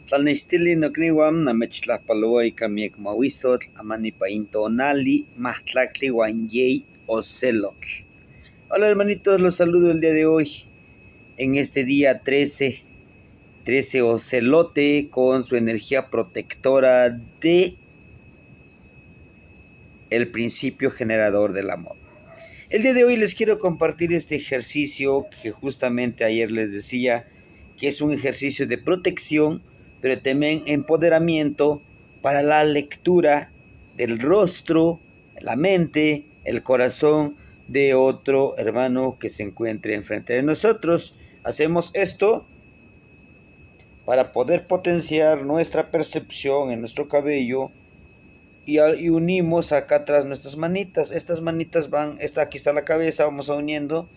Tlanextili nokniuan namechtlajpaloa miek mawisotl amanipa intonali mahtlactli uan yei ocelotl. Hola hermanitos, los saludo el día de hoy en este día 13 ocelote con su energía protectora de el principio generador del amor. El día de hoy les quiero compartir este ejercicio que justamente ayer les decía que es un ejercicio de protección, pero también empoderamiento para la lectura del rostro, la mente, el corazón de otro hermano que se encuentre enfrente de nosotros. Hacemos esto para poder potenciar nuestra percepción en nuestro cabello y unimos acá atrás nuestras manitas. Estas manitas van, aquí está la cabeza, vamos uniendo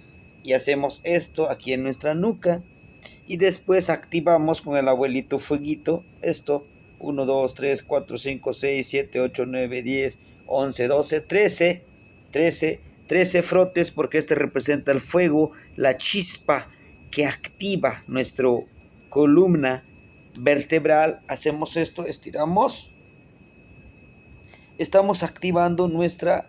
y hacemos esto aquí en nuestra nuca. Y después activamos con el abuelito fueguito esto. 1, 2, 3, 4, 5, 6, 7, 8, 9, 10, 11, 12, 13. 13 frotes porque este representa el fuego, la chispa que activa nuestra columna vertebral. Hacemos esto, estiramos. Estamos activando nuestra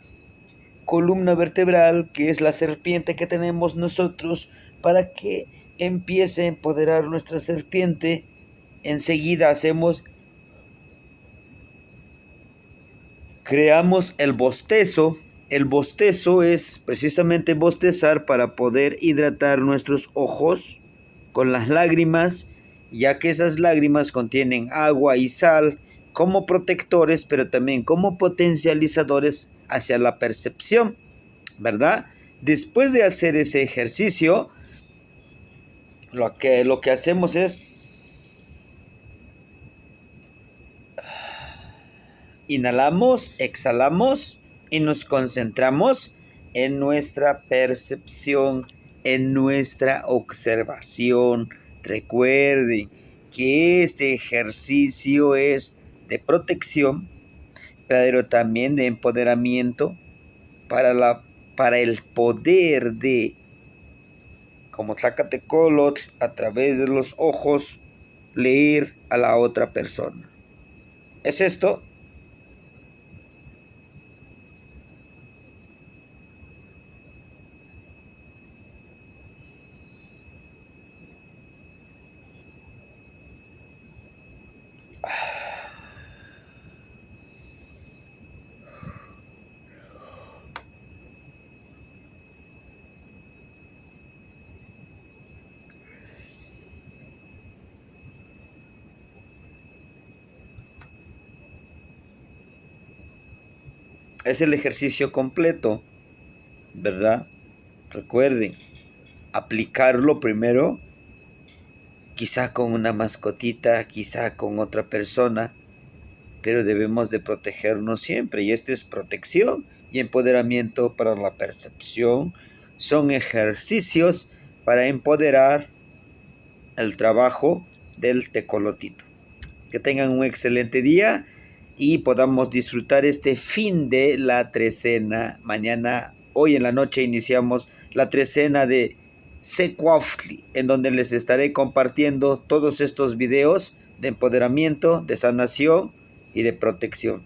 columna vertebral, que es la serpiente que tenemos nosotros, para que empiece a empoderar nuestra serpiente. Enseguida creamos el bostezo. El bostezo es precisamente bostezar para poder hidratar nuestros ojos con las lágrimas, ya que esas lágrimas contienen agua y sal como protectores, pero también como potencializadores hacia la percepción, ¿verdad? Después de hacer ese ejercicio, lo que hacemos es inhalamos, exhalamos y nos concentramos en nuestra percepción, en nuestra observación. Recuerden que este ejercicio es de protección, pero también de empoderamiento para el poder de, como Tlacatecolotl, a través de los ojos, leer a la otra persona. ¿Es esto? Es el ejercicio completo, ¿verdad? Recuerden, aplicarlo primero, quizá con una mascotita, quizá con otra persona, pero debemos de protegernos siempre, y esto es protección y empoderamiento para la percepción. Son ejercicios para empoderar el trabajo del tecolotito. Que tengan un excelente día y podamos disfrutar este fin de la trecena. Mañana, hoy en la noche, iniciamos la trecena de Secuaftli, en donde les estaré compartiendo todos estos videos de empoderamiento, de sanación y de protección.